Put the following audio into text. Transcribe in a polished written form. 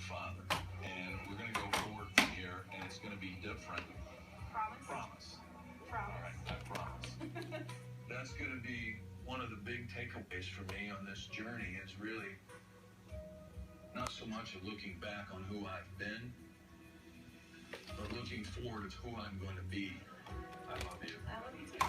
father. And we're going to go forward from here, and it's going to be different. Promise? Promise. Promise. All right, I promise. That's going to be one of the big takeaways for me on this journey is really not so much of looking back on who I've been, but looking forward to who I'm going to be. I love you. I love you too.